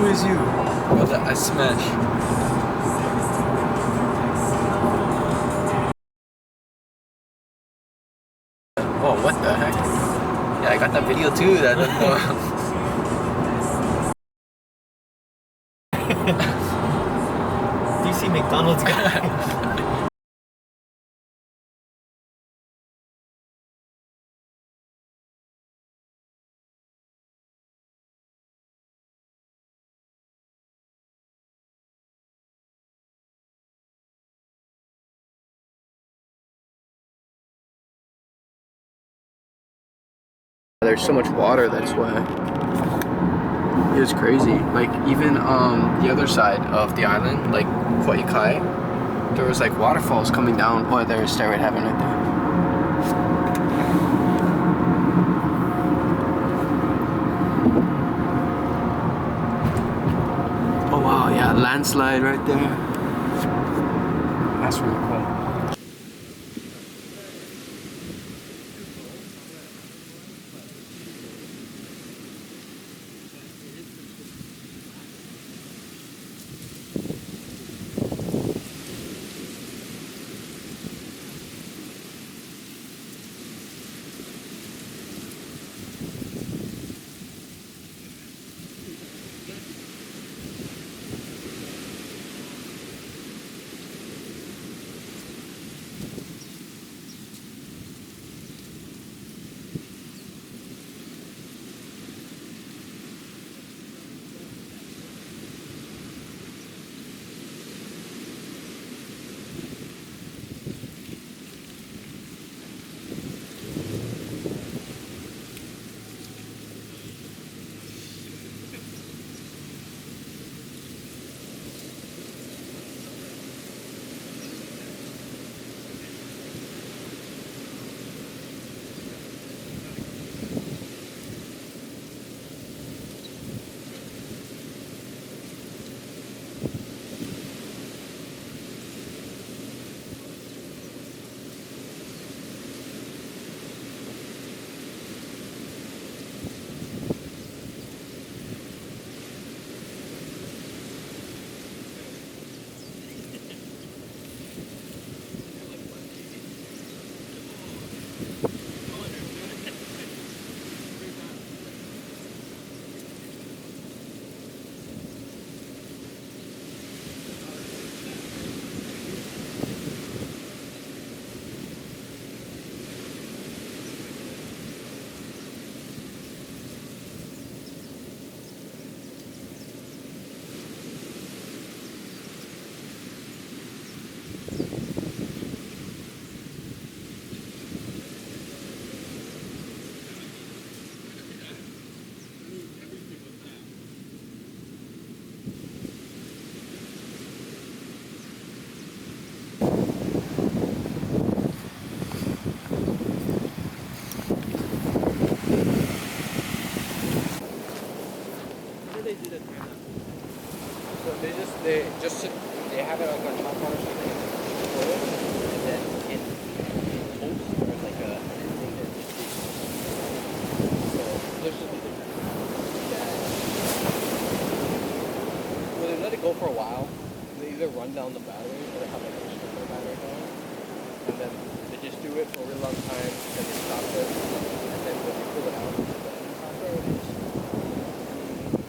Who is you? Brother, I smash. Oh, what the heck? Yeah, I got that video too. That DC McDonald's guy. There's so much water, that's why. It was crazy. Like even the other side of the island, like Kauai Kai, there was like waterfalls coming down. Oh, there's Stairway to Heaven right there. Oh wow, yeah, landslide right there. That's really cool. They have it like on top or something, and then in post there's like a thing that so there's just well, they let it go for a while. They either run down the battery or they have like a stripper battery going, and then they just do it for a really long time, and they stop it, and then when they pull it out,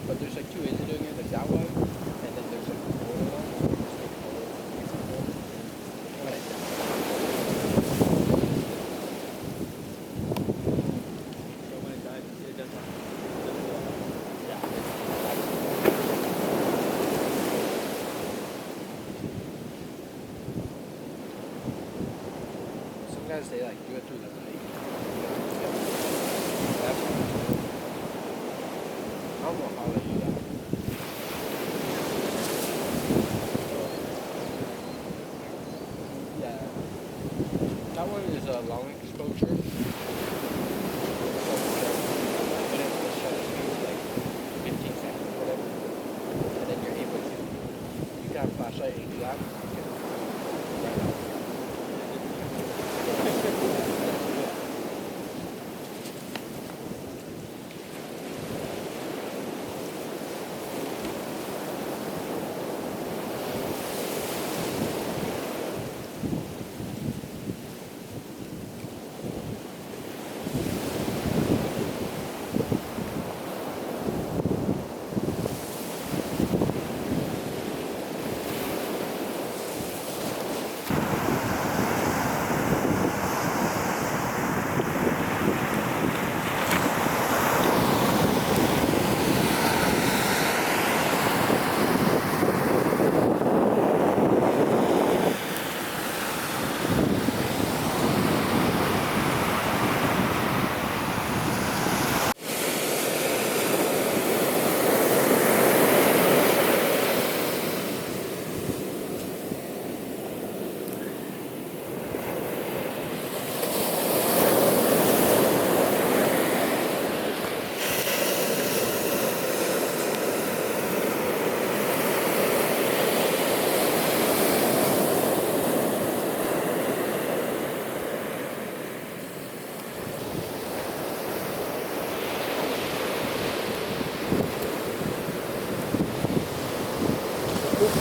but there's like two ways of doing it, like that way, and then there's like the other one. Sometimes they like do it through the night. That's I don't know how they do that. Yeah. That one is a long exposure. But it's the shutter speed is like 15 seconds or whatever. And then you're able to, you can have flashlight and do that.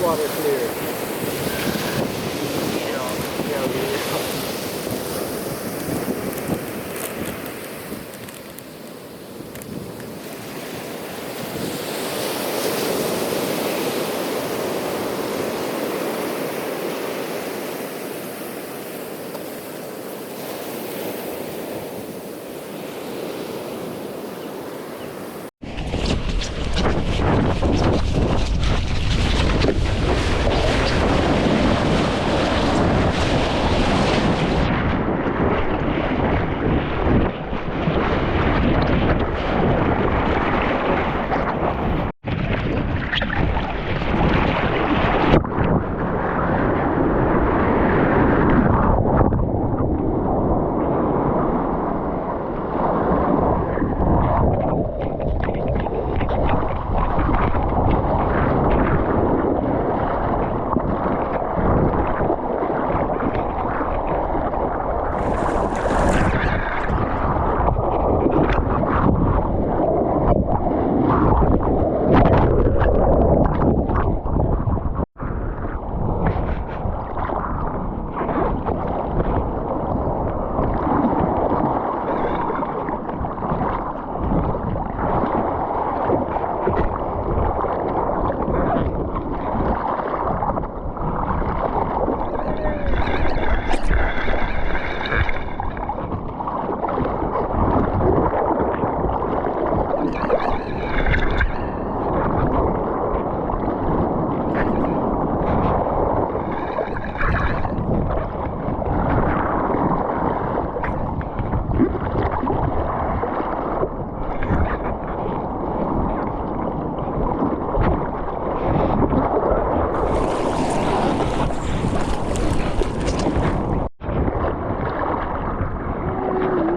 water clear. Yeah.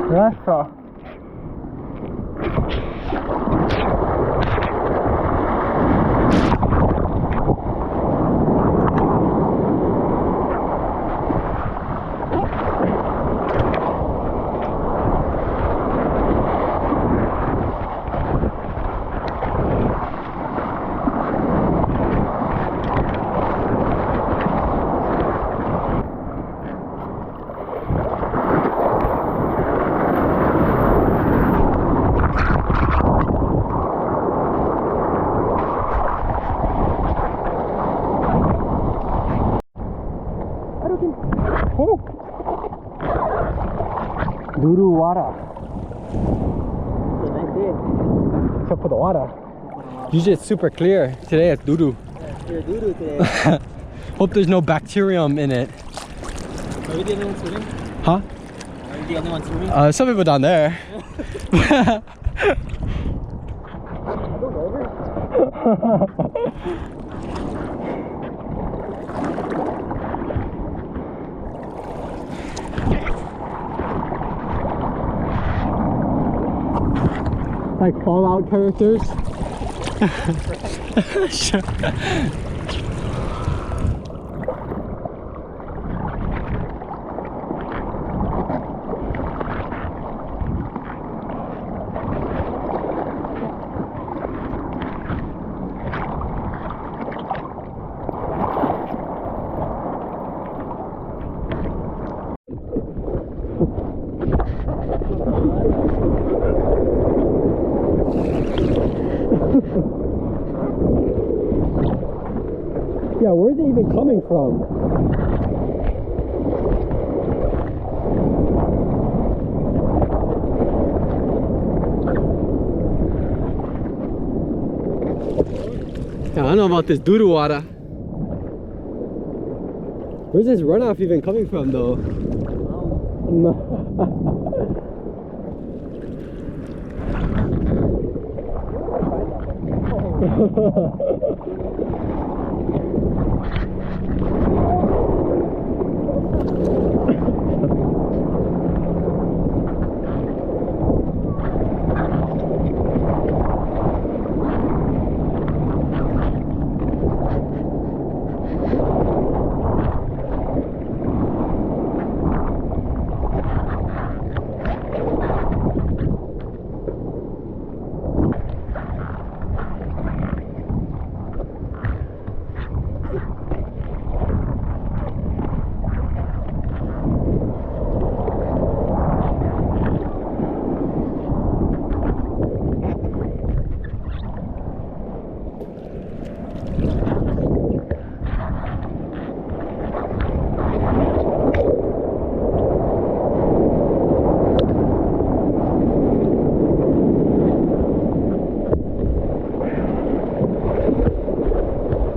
Rasa. Duru water. Except for the water. Usually it's super clear. Today it's doo-doo. You're doo-doo today. Hope there's no bacterium in it. Are we the only ones swimming? Huh? Are you the only one swimming? Some people down there. Like Fallout characters. Yeah, where's it even coming from? Yeah, I don't know about this doo-doo water. Where's this runoff even coming from though? No.